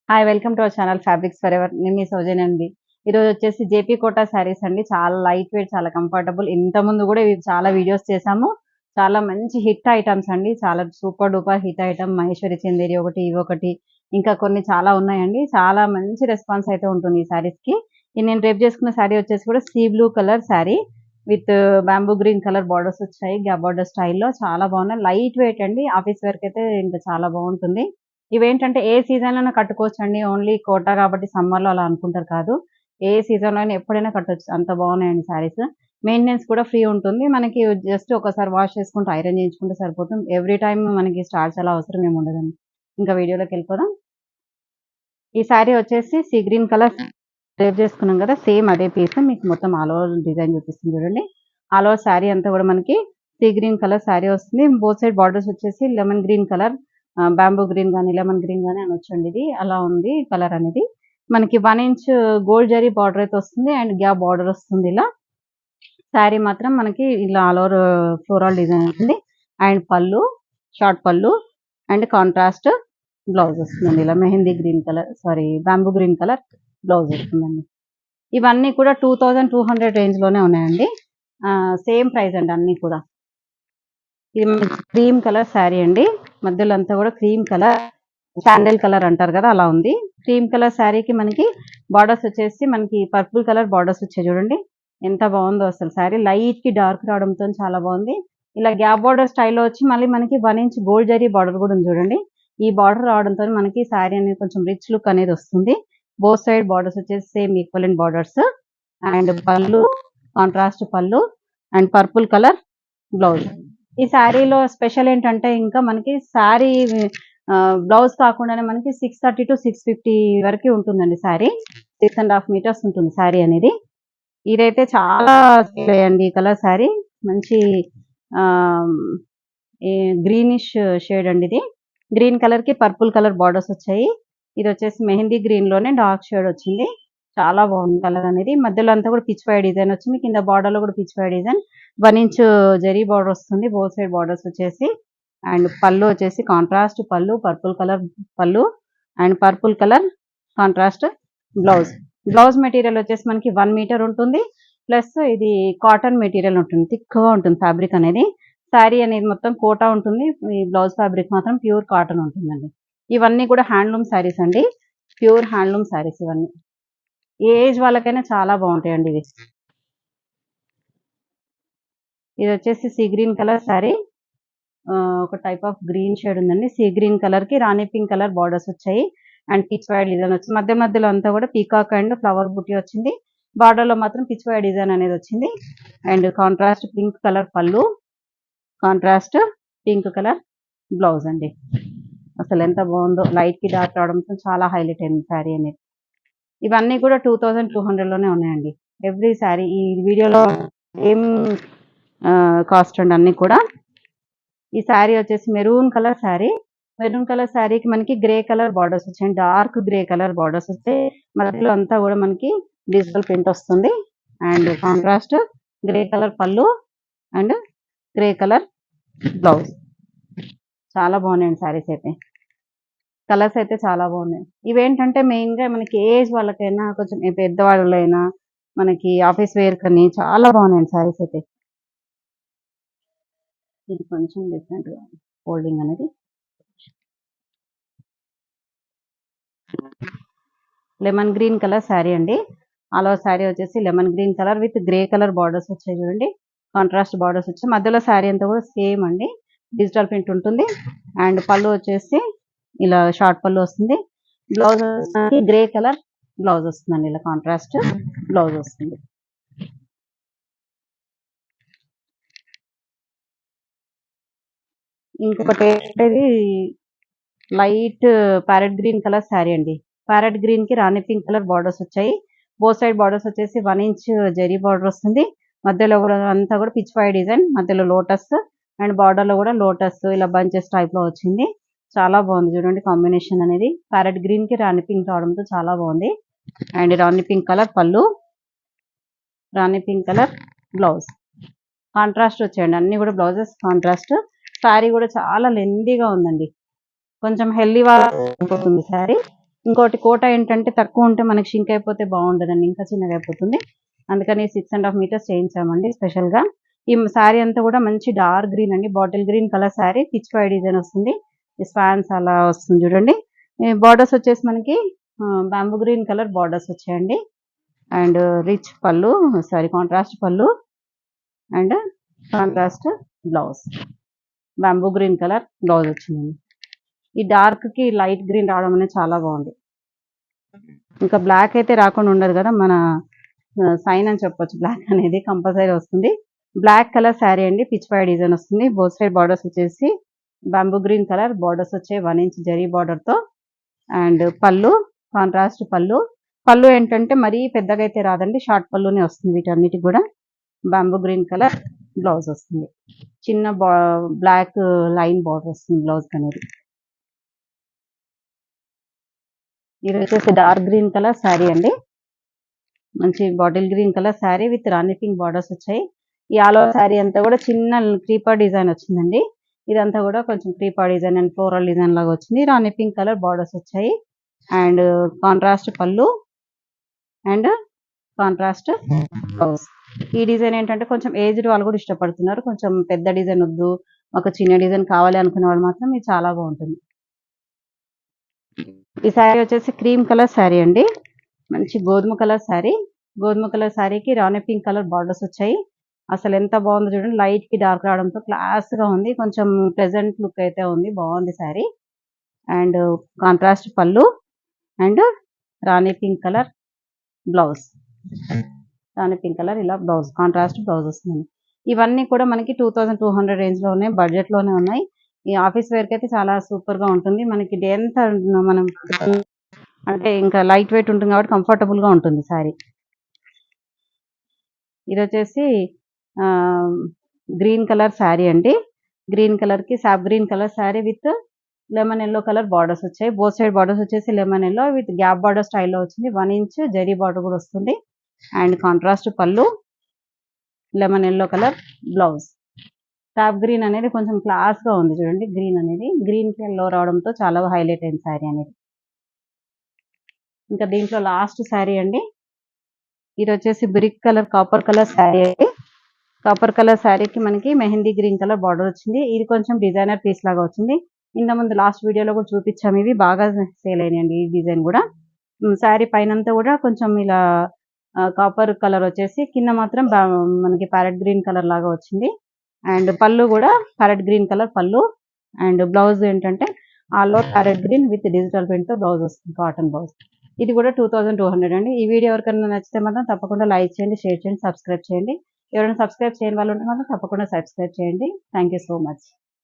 Hi welcome to our channel fabrics for ever. నేను మీ సౌజన్య అండి. ఈరోజు వచ్చేసి జేపీ కోటా శారీస్ అండి. చాలా లైట్ వెయిట్, చాలా కంఫర్టబుల్. ఇంత ముందు కూడా ఇవి చాలా వీడియోస్ చేసాము. చాలా మంచి హిట్ ఐటమ్స్ అండి. చాలా super duper hit item. Maheshwari Chanderi ఒకటి, ఇవి ఒకటి, ఇంకా కొన్ని చాలా ఉన్నాయండి. చాలా మంచి రెస్పాన్స్ అయితే ఉంటుంది ఈ శారీస్ కి. నేను రేపు చేసుకున్న శారీ వచ్చేసి కూడా sea blue colour sari with bamboo green colour borders వచ్చాయి. గ్యాప్ బార్డర్ స్టైల్లో చాలా బాగున్నాయి. లైట్ వెయిట్ అండి. ఆఫీస్ వర్క్ అయితే ఇంకా చాలా బాగుంటుంది. ఇవేంటంటే ఏ సీజన్‌లోనే కట్టుకోవచ్చండి. ఓన్లీ కోటా కాబట్టి సమ్మర్‌లో అలా అనుకుంటారు కాదు. ఏ సీజన్‌లో అయినా ఎప్పుడైనా కట్టొచ్చు. అంత బాగున్నాయండి శారీస్. మెయింటెనెన్స్ కూడా ఫ్రీ ఉంటుంది. మనకి జస్ట్ ఒకసారి వాష్ చేసుకుంటూ ఐరన్ చేయించుకుంటే సరిపోతుంది. ఎవ్రీ టైమ్ మనకి స్టార్చ్ అలా అవసరం ఏమి ఉండదండి. ఇంకా వీడియోలోకి వెళ్ళిపోదాం. ఈ శారీ వచ్చేసి సీ గ్రీన్ కలర్ రేప్ చేసుకున్నాం కదా, సేమ్ అదే పీస్ మీకు మొత్తం ఆల్ ఓవర్ డిజైన్ చూపిస్తుంది చూడండి. ఆల్ ఓవర్ శారీ అంతా కూడా మనకి సీ గ్రీన్ కలర్ శారీ వస్తుంది. బోత్ సైడ్ బార్డర్స్ వచ్చేసి lemon green colour, bamboo green గానీ లెమన్ గ్రీన్ గానీ అనొచ్చండి. ఇది అలా ఉంది కలర్ అనేది. మనకి 1 ఇంచ్ గోల్డ్ జరీ బార్డర్ అయితే వస్తుంది అండ్ గ్యాప్ బార్డర్ వస్తుంది. ఇలా శారీ మాత్రం మనకి ఇలా ఆల్ ఓవర్ ఫ్లోరల్ డిజైన్ ఉంటుంది. అండ్ పళ్ళు, షార్ట్ పళ్ళు అండ్ కాంట్రాస్ట్ బ్లౌజ్ వస్తుందండి. ఇలా mehndi green colour, sorry bamboo green colour blouse వస్తుందండి. ఇవన్నీ కూడా 2200 రేంజ్ లోనే ఉన్నాయండి. సేమ్ ప్రైస్ అండి అన్ని కూడా. ఇది క్రీమ్ కలర్ శారీ అండి. మధ్యలో అంతా కూడా క్రీమ్ కలర్, శాండల్ కలర్ అంటారు కదా, అలా ఉంది. క్రీమ్ కలర్ శారీకి మనకి బార్డర్స్ వచ్చేసి మనకి పర్పుల్ కలర్ బార్డర్స్ వచ్చాయి చూడండి. ఎంత బాగుందో అసలు శారీ. లైట్ కి డార్క్ రావడంతో చాలా బాగుంది. ఇలా గ్యాప్ బార్డర్ స్టైల్లో వచ్చి మళ్ళీ మనకి 1 ఇంచ్ గోల్డ్ జరీ బార్డర్ కూడా ఉంది చూడండి. ఈ బార్డర్ రావడంతో మనకి శారీ అనేది కొంచెం రిచ్ లుక్ అనేది వస్తుంది. బోత్ సైడ్ బార్డర్స్ వచ్చేసి సేమ్ ఈక్వలెంట్ బార్డర్స్ అండ్ పళ్ళు, కాంట్రాస్ట్ పళ్ళు అండ్ పర్పుల్ కలర్ బ్లౌజ్. ఈ శారీలో స్పెషల్ ఏంటంటే ఇంకా మనకి శారీ బ్లౌజ్ కాకుండానే మనకి 630 to 650 వరకు ఉంటుందండి శారీ. 6.5 మీటర్స్ ఉంటుంది శారీ అనేది. ఇదైతే చాలా సేల్ అయ్యండి ఈ కలర్ శారీ. మంచి గ్రీనిష్ షేడ్ అండి ఇది. గ్రీన్ కలర్ కి పర్పుల్ కలర్ బార్డర్స్ వచ్చాయి. ఇది వచ్చేసి మెహందీ గ్రీన్ లోనే డార్క్ షేడ్ వచ్చింది. చాలా బాగుంది కలర్ అనేది. మధ్యలో అంతా కూడా పిచ్ వై డిజైన్ వచ్చింది. కింద బార్డర్ లో కూడా పిచ్ వై డిజైన్. 1 ఇంచ్ జరీ బార్డర్ వస్తుంది. బోత్ సైడ్ బార్డర్స్ వచ్చేసి అండ్ పళ్ళు వచ్చేసి కాంట్రాస్ట్ పళ్ళు, పర్పుల్ కలర్ పళ్ళు and purple colour contrast blouse. Blouse material వచ్చేసి మనకి 1 మీటర్ ఉంటుంది. ప్లస్ ఇది కాటన్ మెటీరియల్ ఉంటుంది. థిక్గా ఉంటుంది ఫ్యాబ్రిక్ అనేది. శారీ అనేది మొత్తం కోటా ఉంటుంది. ఈ బ్లౌజ్ ఫ్యాబ్రిక్ మాత్రం ప్యూర్ కాటన్ ఉంటుందండి. ఇవన్నీ కూడా హ్యాండ్లూమ్ శారీస్ అండి. ప్యూర్ హ్యాండ్లూమ్ శారీస్ ఇవన్నీ. ఏ ఏజ్ వాళ్ళకైనా చాలా బాగుంటాయండి ఇది. ఇది వచ్చేసి సీ గ్రీన్ కలర్ శారీ. ఒక టైప్ ఆఫ్ గ్రీన్ షేడ్ ఉందండి. సీ గ్రీన్ కలర్ కి రాణి పింక్ కలర్ బార్డర్స్ వచ్చాయి అండ్ పిచ్ వై డిజైన్ వచ్చింది. మధ్య మధ్యలో అంతా కూడా పీకాక్ అండ్ ఫ్లవర్ బుట్టి వచ్చింది. బార్డర్ లో మాత్రం పిచ్ వై డిజైన్ అనేది వచ్చింది. అండ్ కాంట్రాస్ట్ పింక్ కలర్ పళ్ళు, కాంట్రాస్ట్ పింక్ కలర్ బ్లౌజ్ అండి. అసలు ఎంత బాగుందో. లైట్ కి డార్క్ రావడంతో చాలా హైలైట్ అయింది శారీ అనేది. ఇవన్నీ కూడా 2200 లోనే ఉన్నాయండి. ఎవ్రీ శారీ ఈ వీడియోలో ఏం కాస్ట్ అండి అన్ని కూడా. ఈ శారీ వచ్చేసి maroon colour sari. Maroon colour శారీకి మనకి గ్రే కలర్ బార్డర్స్ వచ్చాయి. డార్క్ గ్రే కలర్ బార్డర్స్ వస్తే మధ్యలో అంతా కూడా మనకి డిజిటల్ ప్రింట్ వస్తుంది. అండ్ కాంట్రాస్ట్ గ్రే కలర్ పళ్ళు అండ్ గ్రే కలర్ బ్లౌజ్. చాలా బాగున్నాయండి శారీస్ అయితే. కలర్స్ అయితే చాలా బాగున్నాయి. ఇవేంటంటే మెయిన్ గా మనకి ఏజ్ వాళ్ళకైనా కొంచెం పెద్దవాళ్ళైనా మనకి ఆఫీస్ వేర్ కని చాలా బాగున్నాయండి శారీస్ అయితే. ఇది కొంచెం డిఫరెంట్ గా ఫోల్డింగ్ అనేది. లెమన్ గ్రీన్ కలర్ శారీ అండి. ఆల్ ఓవర్ శారీ వచ్చేసి lemon green colour with grey colour borders వచ్చాయి చూడండి. కాంట్రాస్ట్ బార్డర్స్ వచ్చాయి. మధ్యలో శారీ అంతా కూడా సేమ్ అండి. డిజిటల్ ప్రింట్ ఉంటుంది. అండ్ పళ్ళు వచ్చేసి ఇలా షార్ట్ పళ్ళు వస్తుంది. బ్లౌజ్ గ్రే కలర్ బ్లౌజ్ వస్తుందండి. ఇలా కాంట్రాస్ట్ బ్లౌజ్ వస్తుంది. ఇంకొకటి light parrot green colour sari అండి. ప్యారెట్ గ్రీన్ కి రాణి పింక్ కలర్ బార్డర్స్ వచ్చాయి. బోత్ సైడ్ బార్డర్స్ వచ్చేసి 1 ఇంచ్ జరీ బార్డర్ వస్తుంది. మధ్యలో కూడా అంతా కూడా పిచ్ వై డిజైన్, మధ్యలో లోటస్ అండ్ బార్డర్ లో కూడా లోటస్ ఇలా బంచెస్ టైప్ లో వచ్చింది. చాలా బాగుంది చూడండి కాంబినేషన్ అనేది. ప్యారెట్ గ్రీన్ కి రాణి పింక్ రావడంతో చాలా బాగుంది. అండ్ రాణి పింక్ కలర్ పళ్ళు, రాణి పింక్ కలర్ బ్లౌజ్. కాంట్రాస్ట్ వచ్చాయండి అన్ని కూడా బ్లౌజెస్ కాంట్రాస్ట్. శారీ కూడా చాలా లెందీగా ఉందండి. కొంచెం హెల్దీ ఉంటుంది శారీ. ఇంకోటి కోట ఏంటంటే తక్కువ ఉంటే మనకి షింక్ అయిపోతే బాగుండదండి, ఇంకా చిన్నగా అయిపోతుంది. అందుకని 6.5 మీటర్స్ చేయించామండి స్పెషల్గా. ఈ శారీ అంతా కూడా మంచి డార్క్ గ్రీన్ అండి, బాటిల్ గ్రీన్ కలర్ శారీ, పిచ్ పై డిజైన్ వస్తుంది. ఈ స్పాన్స్ అలా వస్తుంది చూడండి. బార్డర్స్ వచ్చేసి మనకి బ్యాంబూ గ్రీన్ కలర్ బార్డర్స్ వచ్చాయండి. అండ్ రిచ్ పళ్ళు, సారీ కాంట్రాస్ట్ పళ్ళు and contrast blouse. Bamboo green colour blouse వచ్చిందండి. ఈ డార్క్ కి లైట్ గ్రీన్ రావడం అనేది చాలా బాగుంది. ఇంకా బ్లాక్ అయితే రాకుండా ఉండదు కదా, మన సైన్ అని చెప్పొచ్చు. బ్లాక్ అనేది కంపల్సరీ వస్తుంది. బ్లాక్ కలర్ శారీ అండి, పిచ్ పై డిజైన్ వస్తుంది. బోత్ సైడ్ బార్డర్స్ వచ్చేసి బ్యాంబూ గ్రీన్ కలర్ బార్డర్స్ వచ్చాయి 1 ఇంచ్ జరీ బార్డర్ తో. అండ్ పళ్ళు కాంట్రాస్ట్ పళ్ళు. పళ్ళు ఏంటంటే మరీ పెద్దగా అయితే రాదండి, షార్ట్ పళ్ళునే వస్తుంది వీటన్నిటికి కూడా. బ్యాంబూ గ్రీన్ కలర్ బ్లౌజ్ వస్తుంది. చిన్న బ్లాక్ లైన్ బార్డర్ వస్తుంది బ్లౌజ్ అనేది. ఇది వచ్చేసి డార్క్ గ్రీన్ కలర్ శారీ అండి, మంచి bottle green colour sari with Rani pink borders వచ్చాయి. ఈ ఆల్ ఓవర్ శారీ అంతా కూడా చిన్న క్రీపర్ డిజైన్ వచ్చిందండి. ఇదంతా కూడా కొంచెం creeper design and floral design లాగా వచ్చింది. రాణి పింక్ కలర్ బార్డర్స్ వచ్చాయి. అండ్ కాంట్రాస్ట్ పళ్ళు అండ్ కాంట్రాస్ట్ బ్లౌజ్. ఈ డిజైన్ ఏంటంటే కొంచెం ఏజ్డ్ వాళ్ళు కూడా ఇష్టపడుతున్నారు. కొంచెం పెద్ద డిజైన్ వద్దు, ఒక చిన్న డిజైన్ కావాలి అనుకునే వాళ్ళు మాత్రం ఇది చాలా బాగుంటుంది. ఈ శారీ వచ్చేసి క్రీమ్ కలర్ శారీ అండి, మంచి గోధుమ కలర్ శారీ. గోధుమ కలర్ శారీకి రాణి పింక్ కలర్ బార్డర్స్ వచ్చాయి. అసలు ఎంత బాగుందో చూడండి, లైట్ కి డార్క్ రావడంతో క్లాస్ గా ఉంది. కొంచెం ప్రెజెంట్ లుక్ అయితే ఉంది, బాగుంది శారీ. అండ్ కాంట్రాస్ట్ పళ్ళు and Rani pink colour blouse. Rani pink colour ఇలా బ్లౌజ్, కాంట్రాస్ట్ బ్లౌజ్ వస్తుంది. ఇవన్నీ కూడా మనకి 2200 రేంజ్ లో ఉన్నాయి, బడ్జెట్ లోనే ఉన్నాయి. ఈ ఆఫీస్ వేర్ కి అయితే చాలా సూపర్ గా ఉంటుంది. మనకి డే అంతా మనం అంటే ఇంకా లైట్ వెయిట్ ఉంటుంది కాబట్టి కంఫర్టబుల్ గా ఉంటుంది శారీ. ఇది వచ్చేసి గ్రీన్ కలర్ శారీ అండి. గ్రీన్ కలర్ కి sap green colour sari with lemon yellow colour borders వచ్చాయి. బోత్ సైడ్ బార్డర్స్ వచ్చేసి lemon yellow with gap border స్టైల్లో వచ్చింది. 1 ఇంచ్ జరీ బార్డర్ కూడా వస్తుంది. అండ్ కాంట్రాస్ట్ పళ్ళు, lemon yellow colour blouse. Sap green అనేది కొంచెం క్లాస్ గా ఉంది చూడండి. గ్రీన్ అనేది గ్రీన్ కి ఎల్లో రావడంతో చాలా హైలైట్ అయింది శారీ అనేది. ఇంకా దీంట్లో లాస్ట్ శారీ అండి, ఇది వచ్చేసి brick colour copper colour sari అండి. కాపర్ కలర్ శారీకి మనకి మెహందీ గ్రీన్ కలర్ బార్డర్ వచ్చింది. ఇది కొంచెం డిజైనర్ పీస్ లాగా వచ్చింది. ఇంత ముందు లాస్ట్ వీడియోలో కూడా చూపించాము, ఇవి బాగా సేల్ అయినాయండి ఈ డిజైన్ కూడా. శారీ పైనంతా కూడా కొంచెం ఇలా కాపర్ కలర్ వచ్చేసి కింద మాత్రం మనకి ప్యారెట్ గ్రీన్ కలర్ లాగా వచ్చింది. అండ్ పళ్ళు కూడా ప్యారెట్ గ్రీన్ కలర్ పళ్ళు. అండ్ బ్లౌజ్ ఏంటంటే ఆల్లో parrot green with digital print తో బ్లౌజ్ వస్తుంది, కాటన్ బ్లౌజ్. ఇది కూడా 2200 అండి. ఈ వీడియో ఎవరికైనా నచ్చితే మాత్రం తప్పకుండా లైక్ చేయండి, షేర్ చేయండి, సబ్స్క్రైబ్ చేయండి. ఎవరైనా సబ్స్క్రైబ్ చేయని వాళ్ళు ఉంటే మాత్రం తప్పకుండా సబ్స్క్రైబ్ చేయండి. Thank you so much.